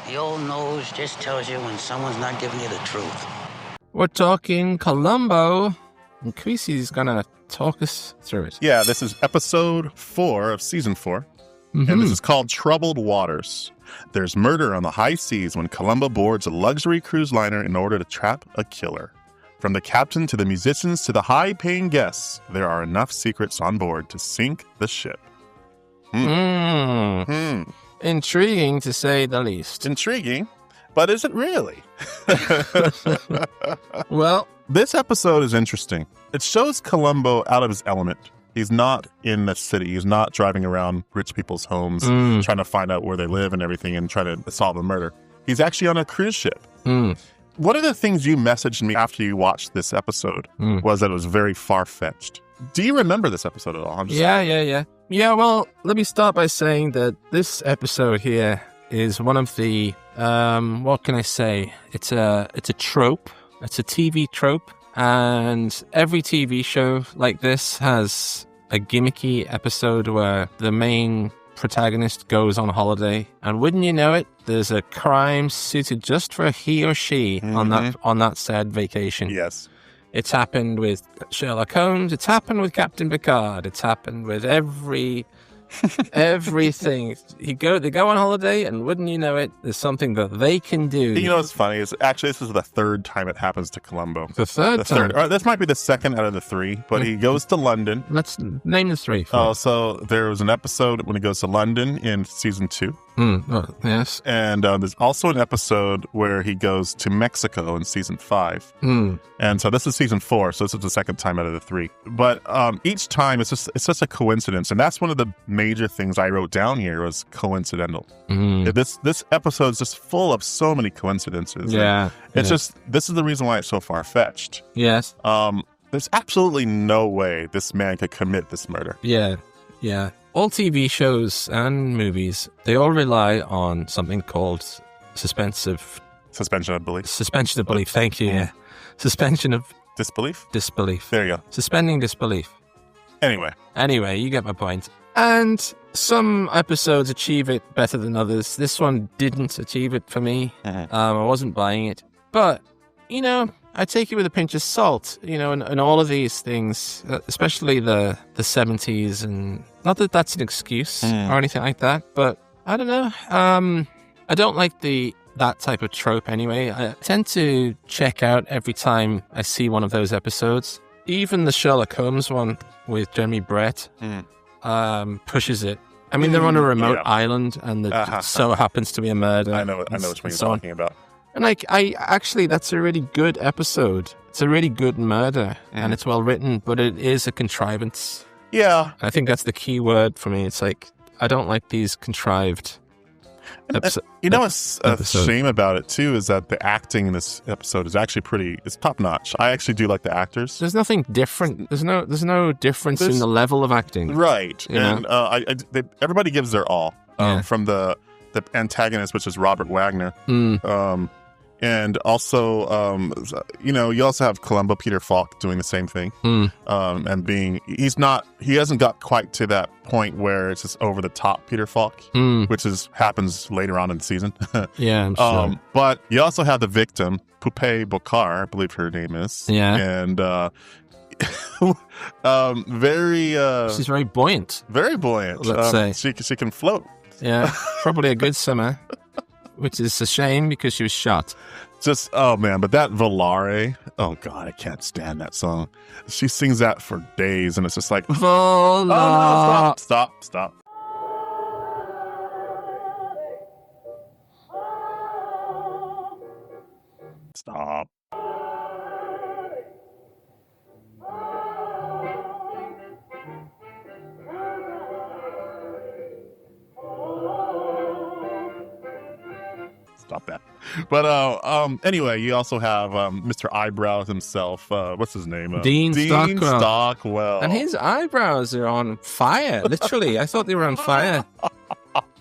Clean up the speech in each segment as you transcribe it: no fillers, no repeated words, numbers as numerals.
The old nose just tells you when someone's not giving you the truth. We're talking Columbo, and Creasy's gonna talk us through it. Yeah, this is episode 4 of season 4, and this is called Troubled Waters. There's murder on the high seas when Columbo boards a luxury cruise liner in order to trap a killer. From the captain to the musicians to the high-paying guests, there are enough secrets on board to sink the ship. Intriguing, to say the least. Intriguing, but is it really? Well, this episode is interesting. It shows Columbo out of his element. He's not in the city. He's not driving around rich people's homes, trying to find out where they live and everything and try to solve a murder. He's actually on a cruise ship. One of the things you messaged me after you watched this episode was that it was very far-fetched. Do you remember this episode at all? Yeah, well, let me start by saying that this episode here is one of the, what can I say? It's a trope. It's a TV trope. And every TV show like this has a gimmicky episode where the main protagonist goes on holiday, and wouldn't you know it, there's a crime suited just for he or she on that said vacation. Yes. It's happened with Sherlock Holmes. It's happened with Captain Picard. It's happened with everything. They go on holiday, and wouldn't you know it, there's something that they can do. You know what's funny is actually this is the third time it happens to Columbo. The third time? Or this might be the second out of the 3, but he goes to London. Let's name the 3. So there was an episode when he goes to London in season 2. Yes. And there's also an episode where he goes to Mexico in season 5. And so this is season 4, so this is the second time out of the 3. But each time it's just a coincidence, and that's one of the major things I wrote down here was coincidental. This episode's just full of so many coincidences. Yeah. It's just, this is the reason why it's so far-fetched. Yes. There's absolutely no way this man could commit this murder. Yeah. All TV shows and movies, they all rely on something called suspension of belief. Suspension of belief, thank you. Yeah. Suspension of disbelief. There you go. Suspending disbelief. Anyway, you get my point. And some episodes achieve it better than others. This one didn't achieve it for me. I wasn't buying it. But, I take it with a pinch of salt, and all of these things, especially the 70s, and not that that's an excuse or anything like that, but I don't know. I don't like that type of trope anyway. I tend to check out every time I see one of those episodes. Even the Sherlock Holmes one with Jeremy Brett pushes it. I mean, they're on a remote island, and there so happens to be a murder. I know which one you're talking about. And I actually, that's a really good episode. It's a really good murder, and it's well written, but it is a contrivance. Yeah. I think that's the key word for me. It's like, I don't like these contrived episodes. What's a shame about it, too, is that the acting in this episode is actually it's top-notch. I actually do like the actors. There's nothing different. There's no difference in the level of acting. Right. And everybody gives their all. From the antagonist, which is Robert Wagner. And also, you also have Columbo, Peter Falk doing the same thing. And he hasn't got quite to that point where it's just over the top Peter Falk, which happens later on in the season. Yeah, I'm sure. But you also have the victim, Poupée Bocard, I believe her name is. Yeah. And she's very buoyant. Very buoyant. Let's say. She can float. Yeah, probably a good swimmer. Which is a shame because she was shot. Oh man, but that Volare, oh God, I can't stand that song. She sings that for days, and it's just like, Volare. Oh, no, stop. Stop. Stop that. But anyway, you also have Mr. Eyebrows himself. What's his name? Dean Stockwell. And his eyebrows are on fire, literally. I thought they were on fire.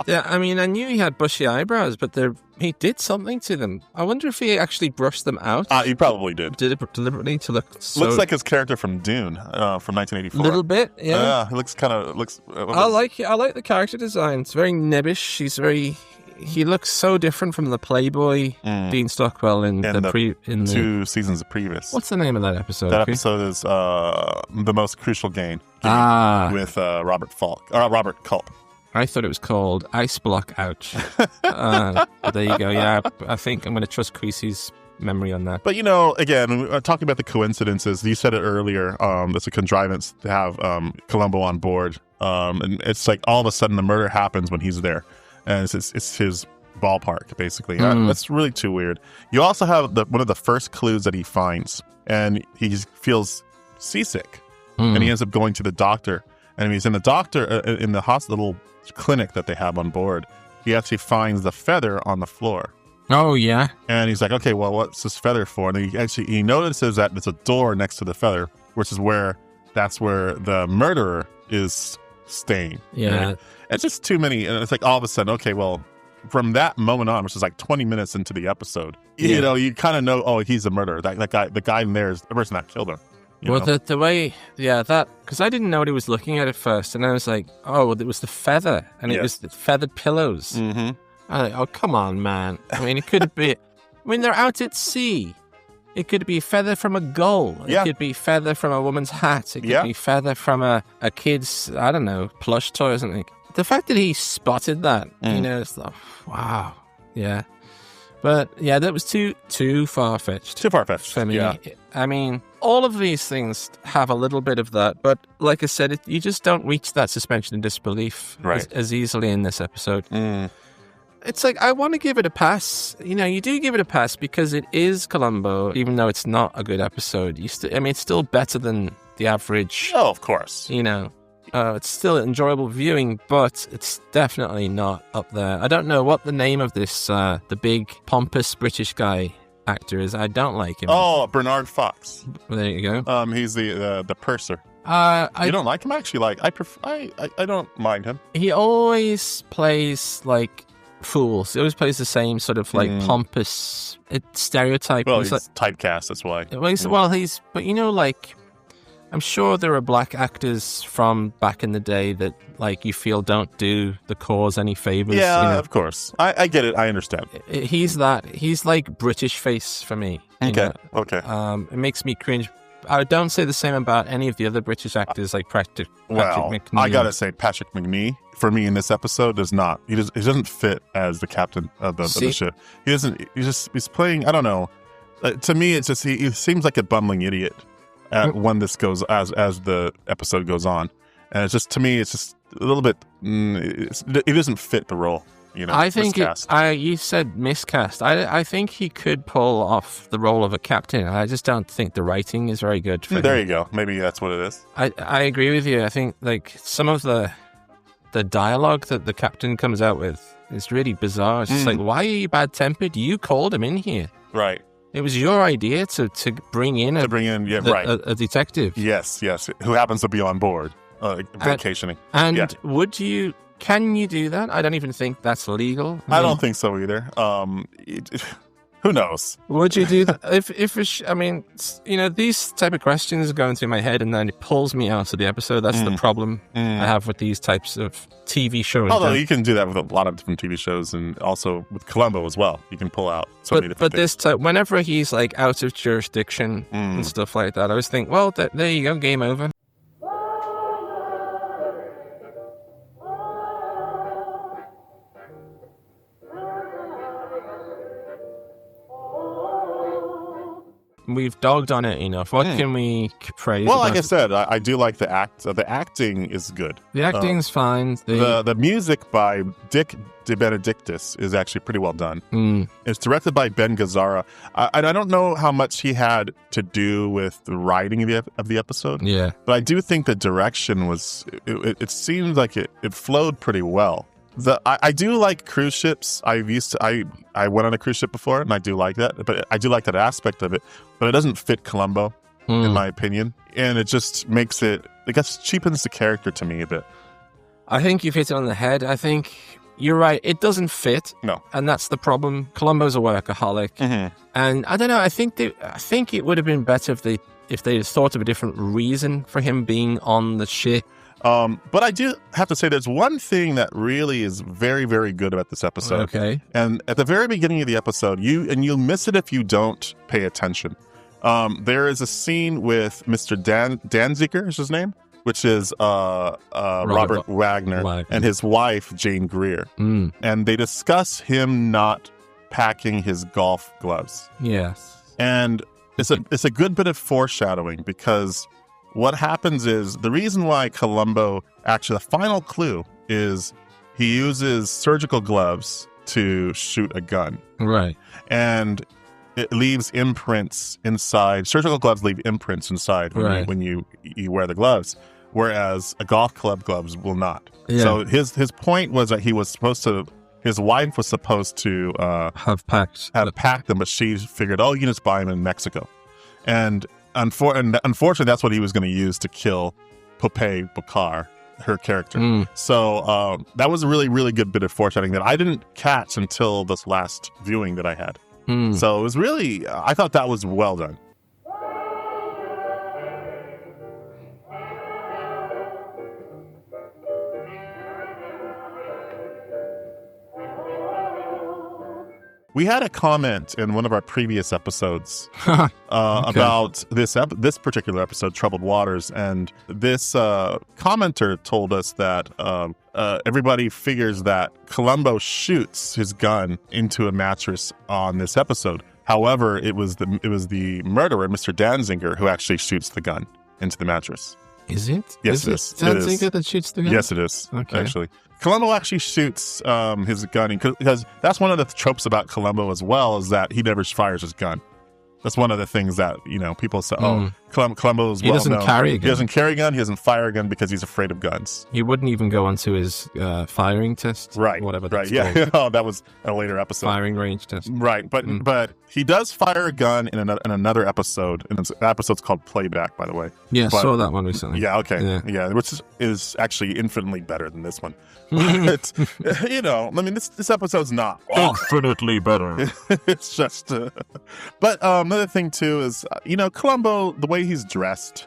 Yeah, I mean, I knew he had bushy eyebrows, but he did something to them. I wonder if he actually brushed them out. He probably did. Did it deliberately to look so... Looks like his character from Dune from 1984. A little bit, yeah. Yeah, he looks kind of... I like the character design. It's very nebbish. He's very... he looks so different from the Playboy Dean Stockwell in the 2 seasons previous. What's the name of that episode? That episode is The Most Crucial Game with Robert Falk. Robert Culp. I thought it was called Ice Block Ouch. But there you go. Yeah, I think I'm going to trust Creasy's memory on that. But, again, talking about the coincidences, you said it earlier, it's a contrivance to have Columbo on board. And it's like all of a sudden the murder happens when he's there. And it's his ballpark, basically. That's really too weird. You also have one of the first clues that he finds, and he feels seasick. And he ends up going to the doctor. And when he's in the hospital clinic that they have on board, he actually finds the feather on the floor. Oh, yeah. And he's like, okay, well, what's this feather for? And he notices that there's a door next to the feather, which is that's where the murderer is staying. Yeah. Right? It's just too many. And it's like all of a sudden, okay, well, from that moment on, which is like 20 minutes into the episode, you kind of know, oh, he's the murderer. The guy in there is the person that killed him. The way, because I didn't know what he was looking at first, and I was like, oh, it was the feather, and it was the feathered pillows. Mm-hmm. I was like, oh, come on, man. I mean, it could be, they're out at sea. It could be feather from a gull. It could be feather from a woman's hat. It could be feather from a kid's, I don't know, plush toy or something. The fact that he spotted that, it's like, wow. Yeah. But, yeah, that was too far-fetched. Too far-fetched, for me. Yeah. I mean, all of these things have a little bit of that, but like I said, you just don't reach that suspension of disbelief as easily in this episode. It's like, I want to give it a pass. You do give it a pass because it is Columbo, even though it's not a good episode. It's still better than the average. Oh, of course. It's still enjoyable viewing, but it's definitely not up there. I don't know what the name of this, the big, pompous British guy actor is. I don't like him. Oh, Bernard Fox. Well, there you go. He's the purser. You don't like him? Actually, I don't mind him. He always plays like fools. He always plays the same sort of like pompous stereotype. Well, he's typecast, that's why. But I'm sure there are black actors from back in the day that, like, you feel don't do the cause any favors. Yeah, of course. I get it. I understand. He's like British face for me. Okay. It makes me cringe. I don't say the same about any of the other British actors like Patrick McNee. I gotta say, Patrick McNee, for me in this episode, does not. He doesn't fit as the captain of the ship. He doesn't. He's playing. I don't know. To me, it's just he seems like a bumbling idiot. When this goes as the episode goes on, and it's just, to me, it's just a little bit. It doesn't fit the role. I think you said miscast. I think he could pull off the role of a captain. I just don't think the writing is very good for him. There you go. Maybe that's what it is. I agree with you. I think like some of the dialogue that the captain comes out with is really bizarre. It's just like, why are you bad tempered? You called him in here, right? It was your idea to bring in a detective. Yes, who happens to be on board, vacationing. Can you do that? I don't even think that's legal. I don't think so either. Who knows? Would you do that? These type of questions are going through my head, and then it pulls me out of the episode. That's the problem I have with these types of TV shows. Although you can do that with a lot of different TV shows, and also with Columbo as well. You can pull out so many different things. This whenever he's like out of jurisdiction and stuff like that, I always think, well, there you go, game over. We've dogged on it enough. What can we praise? Well, like I said, I do like the act. The acting is good. The acting's fine. The music by Dick De Benedictis is actually pretty well done. It's directed by Ben Gazzara. I don't know how much he had to do with the writing of the episode. Yeah, but I do think the direction was. It seemed like it flowed pretty well. I do like cruise ships. I went on a cruise ship before, and I do like that. But I do like that aspect of it. But it doesn't fit Columbo, in my opinion, and it just makes it. I guess cheapens the character to me a bit. I think you've hit it on the head. I think you're right. It doesn't fit. No, and that's the problem. Columbo's a workaholic, and I don't know. I think it would have been better if they had thought of a different reason for him being on the ship. But I do have to say there's one thing that really is very, very good about this episode. Okay. And at the very beginning of the episode, you'll miss it if you don't pay attention. There is a scene with Mr. Danziger, is his name, which is Robert Wagner and his wife, Jane Greer. And they discuss him not packing his golf gloves. Yes. And it's a good bit of foreshadowing, because what happens is the reason why Columbo, actually the final clue is he uses surgical gloves to shoot a gun. Right. And it leaves imprints inside. Surgical gloves leave imprints inside when you wear the gloves, whereas a golf club gloves will not. Yeah. So his point was that his wife was supposed to have packed them, but she figured, you can just buy them in Mexico. And unfortunately, that's what he was going to use to kill Popeye Bokar, her character. So that was a really, really good bit of foreshadowing that I didn't catch until this last viewing that I had. So it was really, I thought that was well done. We had a comment in one of our previous episodes about this particular episode, Troubled Waters, and this commenter told us that everybody figures that Columbo shoots his gun into a mattress on this episode. However, it was the murderer, Mr. Danziger, who actually shoots the gun into the mattress. Is it? Yes, it is. Danziger that shoots the gun? Yes, it is. Okay. Actually. Columbo actually shoots his gun, because that's one of the tropes about Columbo as well, is that he never fires his gun. That's one of the things that, people say, Columbo's he doesn't carry a gun. He doesn't carry a gun. He doesn't fire a gun because he's afraid of guns. He wouldn't even go onto his firing test. Right. Whatever that's called. called. That was a later episode. Firing range test. Right. But he does fire a gun in another episode. And the episode's called Playback, by the way. Yeah, I saw that one recently. Yeah, okay. Yeah, which is actually infinitely better than this one. But, this episode's not infinitely better. It's just... But another thing, too, is, Columbo, the way he's dressed,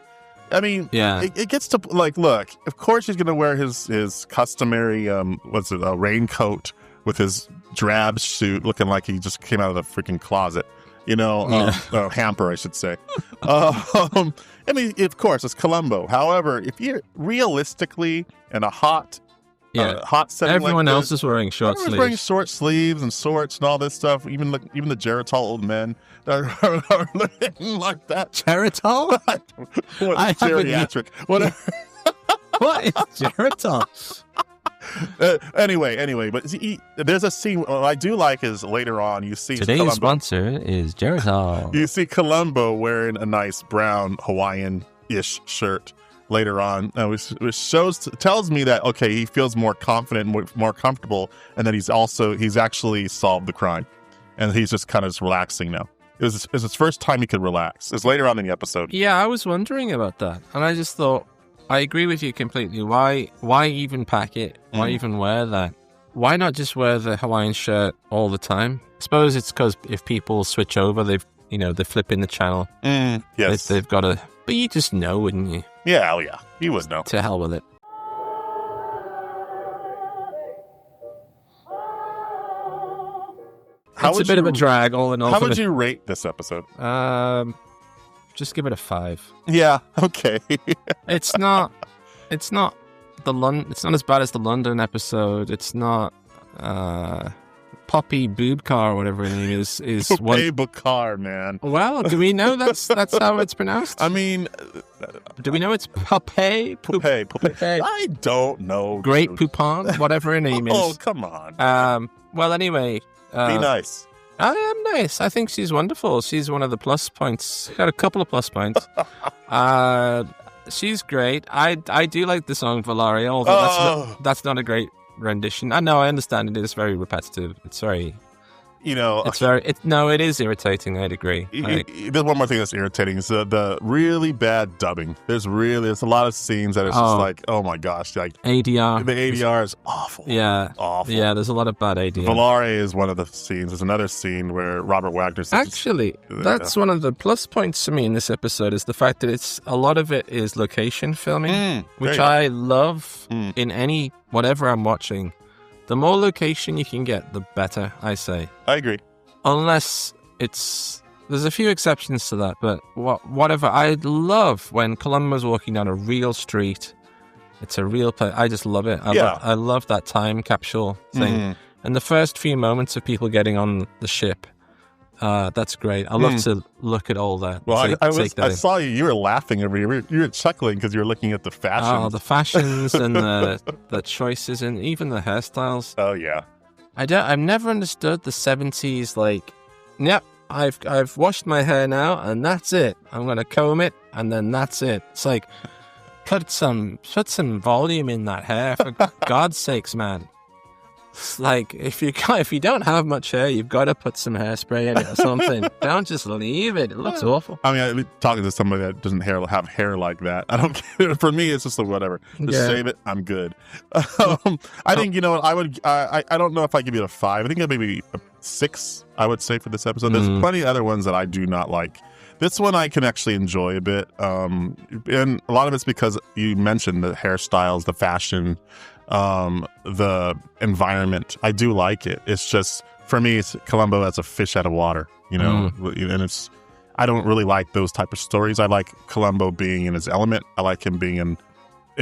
I mean, it gets to, look, of course he's going to wear his customary, raincoat with his drab suit looking like he just came out of the freaking closet. Hamper, I should say. I mean, of course, it's Columbo. However, if you're realistically in a hot setting, everyone else is wearing short sleeves. Wearing short sleeves and shorts and all this stuff. Even the Geritol old men that are looking like that. Geritol? Geriatric. Whatever. What is Geritol? Anyway, but there's a scene what I do like is later on you see today's sponsor is Geritol. You see Columbo wearing a nice brown Hawaiian-ish shirt later on, which tells me that he feels more confident, more comfortable, and that he's actually solved the crime, and he's just kind of relaxing now. It was his first time he could relax. It's later on in the episode. Yeah, I was wondering about that, and I just thought, I agree with you completely. Why even pack it? Why even wear that? Why not just wear the Hawaiian shirt all the time? I suppose it's because if people switch over, they're flipping the channel. Yes. They've got to... But you just know, wouldn't you? Yeah, yeah. You would know. To hell with it. It's a bit of a drag, all in all. How would you rate this episode? Just give it a 5. Yeah, okay. It's not as bad as the London episode. It's not Poppy Boobcar or whatever her name is Popeye Bokar, man. Well, do we know that's how it's pronounced? I mean, do we know it's Popeye? Popeye. I don't know. Great Poupon, whatever her name is. Oh, come on. Well, anyway. Be nice. I am nice. I think she's wonderful. She's one of the plus points. Got a couple of plus points. She's great. I do like the song Valaria, although that's not a great rendition. I know, I understand it is very repetitive. It's very... it is irritating. I'd agree. There's one more thing that's irritating is the really bad dubbing. There's a lot of scenes that it's just like, oh my gosh, like ADR. The ADR is awful. Yeah, awful. Yeah, there's a lot of bad ADR. Volare is one of the scenes. There's another scene where Robert Wagner says, actually, that's one of the plus points to me in this episode is the fact that a lot of it is location filming, which I love in any whatever I'm watching. The more location you can get, the better, I say. I agree. Unless there's a few exceptions to that, but whatever. I love when Columbo's walking down a real street. It's a real place. I just love it. I love that time capsule thing. And the first few moments of people getting on the ship, that's great. I love to look at all that. Well, I saw you were laughing over here. You were chuckling because you were looking at the fashions. Oh, the fashions and the choices and even the hairstyles. Oh, yeah. I've never understood the 70s, like, yep, I've washed my hair now and that's it. I'm going to comb it and then that's it. It's like, put some volume in that hair, for God's sakes, man. It's like, if you don't have much hair, you've got to put some hairspray in it or something. Don't just leave it. It looks awful. I mean, talking to somebody that doesn't have hair like that, I don't get it. For me, it's just like, whatever. Just shave it. I'm good. I think, I don't know if I give it a 5. I think maybe a 6, I would say, for this episode. There's plenty of other ones that I do not like. This one I can actually enjoy a bit. And a lot of it's because you mentioned the hairstyles, the fashion, the environment. I do like it. It's just, for me, it's Columbo as a fish out of water, and I don't really like those type of stories. I like Columbo being in his element. I like him being in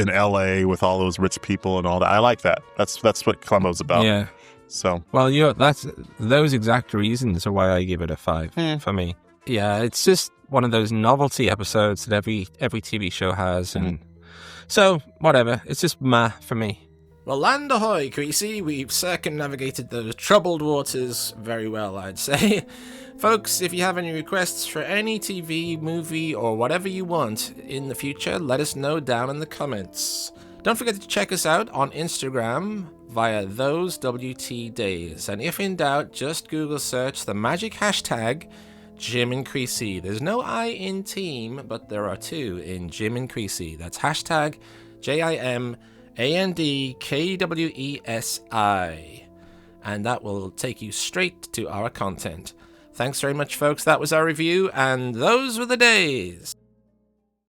LA with all those rich people and all that. I like that. That's what Columbo's about. Yeah. So, well, that's those exact reasons are why I give it a 5 for me. Yeah, it's just one of those novelty episodes that every TV show has, and so whatever. It's just for me. Well, land ahoy, Creasy. We've circumnavigated those troubled waters very well, I'd say. Folks, if you have any requests for any TV, movie, or whatever you want in the future, let us know down in the comments. Don't forget to check us out on Instagram via those WT Days. And if in doubt, just Google search the magic hashtag Jim and Creasy. There's no I in team, but there are 2 in Jim and Creasy. That's hashtag JIMANDKWESI. And that will take you straight to our content. Thanks very much, folks. That was our review, and those were the days.